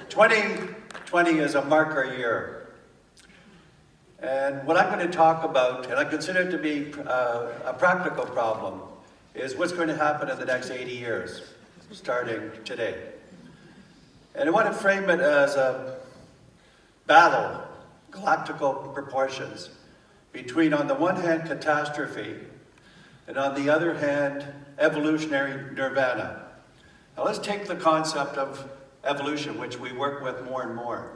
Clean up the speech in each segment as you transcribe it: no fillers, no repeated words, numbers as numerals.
2020 is a marker year. And what I'm going to talk about, and I consider it to be a practical problem, is what's going to happen in the next 80 years, starting today. And I want to frame it as a battle, galactical proportions, between, on the one hand, catastrophe, and on the other hand, evolutionary nirvana. Now let's take the concept of evolution, which we work with more and more.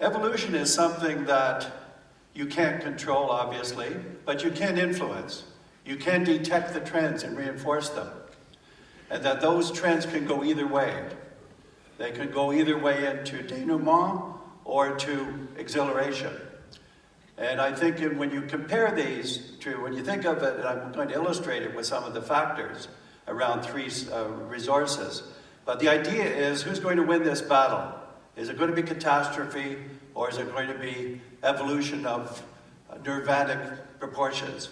Evolution is something that you can't control, obviously, but you can influence. You can detect the trends and reinforce them. And that those trends can go either way. They can go either way into denouement or to exhilaration. And I think when you compare these two, when you think of it, and I'm going to illustrate it with some of the factors around three resources, but the idea is, who's going to win this battle? Is it going to be catastrophe, or is it going to be evolution of nirvanic proportions?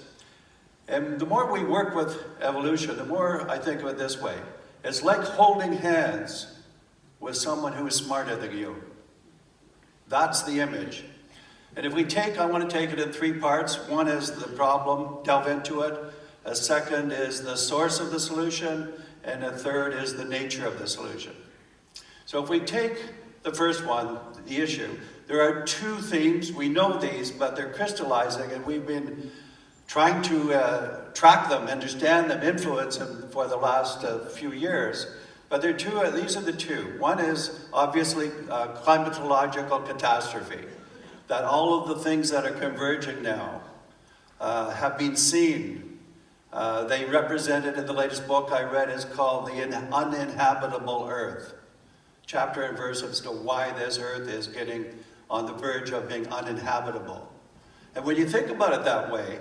And the more we work with evolution, the more I think of it this way. It's like holding hands with someone who is smarter than you. That's the image. And if we take, I want to take it in three parts. One is the problem, delve into it. A second is the source of the solution. And a third is the nature of the solution. So if we take the first one, the issue, there are two themes. We know these, but they're crystallizing, and we've been trying to track them, understand them, influence them for the last few years. But there are two, these are the two. One is obviously climatological catastrophe, that all of the things that are converging now have been seen. They represented in the latest book I read is called The Uninhabitable Earth. Chapter and verse as to why this earth is getting on the verge of being uninhabitable. And when you think about it that way,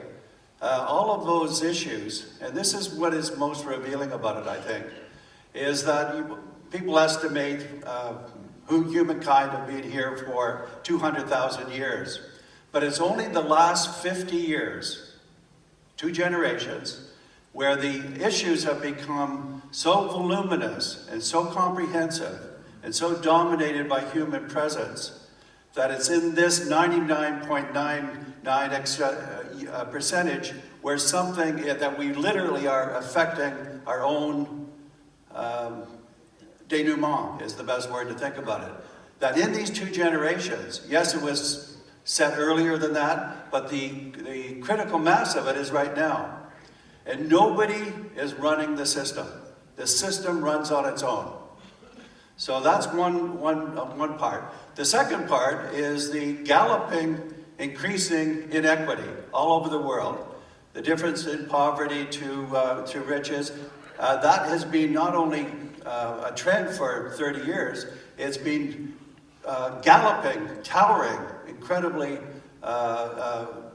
all of those issues, and this is what is most revealing about it, I think, is that people estimate humankind have been here for 200,000 years. But it's only the last 50 years, 2 generations, where the issues have become so voluminous and so comprehensive and so dominated by human presence that it's in this 99.99% percentage where something that we literally are affecting our own denouement is the best word to think about it. That in these 2 generations, yes, it was set earlier than that, but the critical mass of it is right now. And nobody is running the system. The system runs on its own. So that's one part. The second part is the galloping, increasing inequity all over the world. The difference in poverty to riches. That has been not only a trend for 30 years, it's been galloping, towering, incredibly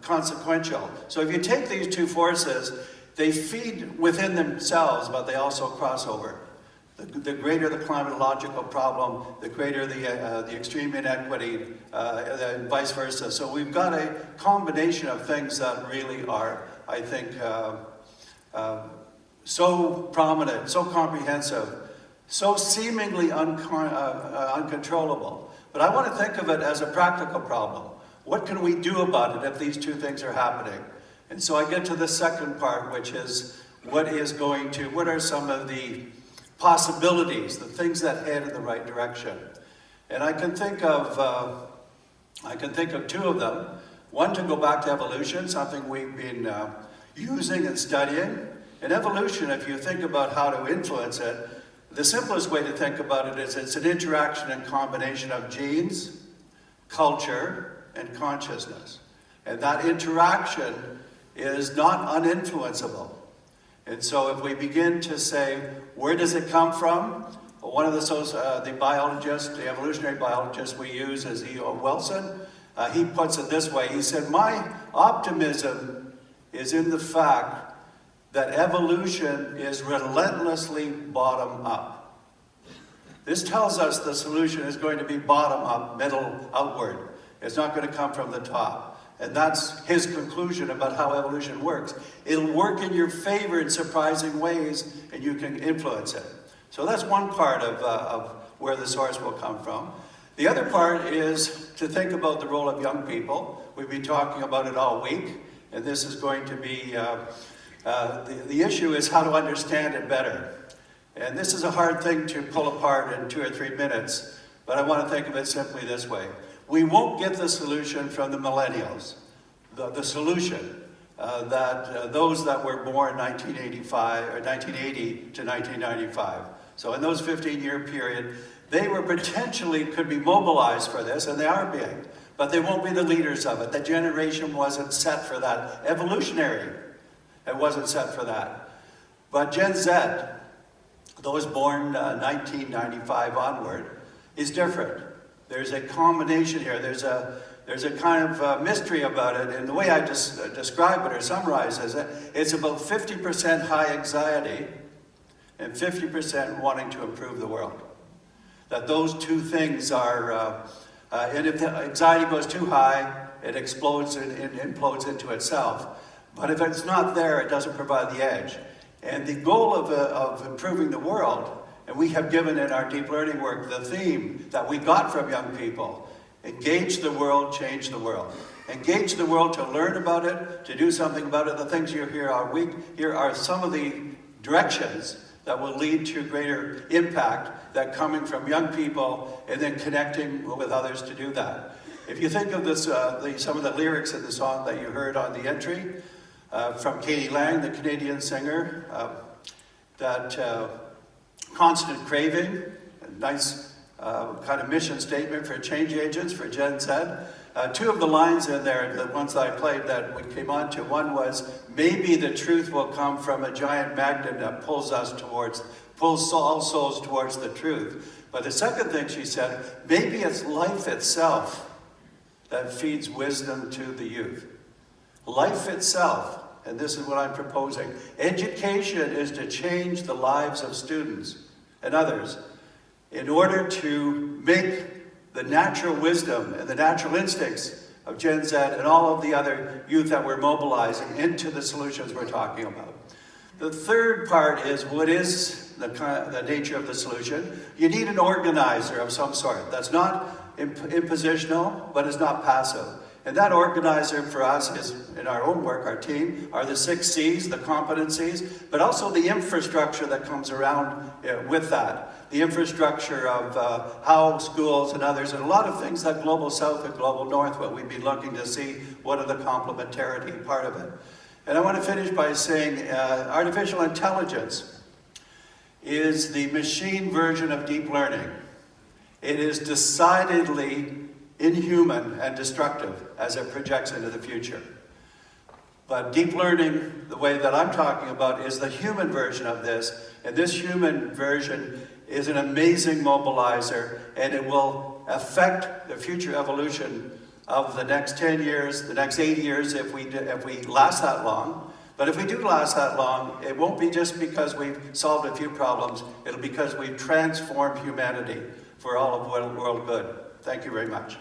consequential. So if you take these two forces, they feed within themselves, but they also cross over. The greater the climatological problem, the greater the extreme inequity, and vice versa. So we've got a combination of things that really are, I think, so prominent, so comprehensive, so seemingly uncontrollable. But I want to think of it as a practical problem. What can we do about it if these two things are happening? And so I get to the second part, which is what are some of the possibilities, the things that head in the right direction. And I can think of 2 of them. One, to go back to evolution, something we've been using and studying. In evolution, if you think about how to influence it, the simplest way to think about it is it's an interaction and combination of genes, culture, and consciousness. And that interaction is not uninfluenceable. And so if we begin to say, where does it come from? One of the biologists, the evolutionary biologist we use is E.O. Wilson. He puts it this way. He said, my optimism is in the fact that evolution is relentlessly bottom up. This tells us the solution is going to be bottom up, middle outward. It's not going to come from the top. And that's his conclusion about how evolution works. It'll work in your favor in surprising ways, and you can influence it. So that's one part of where the source will come from. The other part is to think about the role of young people. We've been talking about it all week, and this is going to be, the issue is how to understand it better. And this is a hard thing to pull apart in 2 or 3 minutes, but I want to think of it simply this way. We won't get the solution from the millennials. The solution that those that were born 1985 or 1980 to 1995. So in those 15-year period, they were potentially could be mobilized for this, and they are being, but they won't be the leaders of it. The generation wasn't set for that. Evolutionary, it wasn't set for that. But Gen Z, those born 1995 onward, is different. There's a combination here. There's a kind of mystery about it, and the way I just describe it or summarize it, it's about 50% high anxiety and 50% wanting to improve the world. That those two things are, and if the anxiety goes too high, it explodes and implodes into itself. But if it's not there, it doesn't provide the edge. And the goal of improving the world, and we have given in our deep learning work the theme that we got from young people, engage the world, change the world. Engage the world to learn about it, to do something about it. The things you hear all week, here are some of the directions that will lead to greater impact that coming from young people and then connecting with others to do that. If you think of this, some of the lyrics in the song that you heard on the entry, from Katie Lang, the Canadian singer, that constant craving, a nice kind of mission statement for change agents for Gen Z. Two of the lines in there, the ones that I played that we came on to, one was, maybe the truth will come from a giant magnet that pulls all souls towards the truth. But the second thing she said, maybe it's life itself that feeds wisdom to the youth. Life itself, and this is what I'm proposing. Education is to change the lives of students and others in order to make the natural wisdom and the natural instincts of Gen Z and all of the other youth that we're mobilizing into the solutions we're talking about. The third part is, what is the nature of the solution? You need an organizer of some sort that's not impositional, but is not passive. And that organizer for us is, in our own work, our team, are the 6 C's, the competencies, but also the infrastructure that comes around with that. The infrastructure of how schools and others, and a lot of things like Global South and Global North, what we'd be looking to see, what are the complementarity part of it. And I want to finish by saying artificial intelligence is the machine version of deep learning. It is decidedly inhuman and destructive as it projects into the future. But deep learning, the way that I'm talking about, is the human version of this, and this human version is an amazing mobilizer, and it will affect the future evolution of the next 10 years, the next 80 years if we last that long. But if we do last that long, it won't be just because we've solved a few problems, it'll be because we've transformed humanity for all of world good. Thank you very much.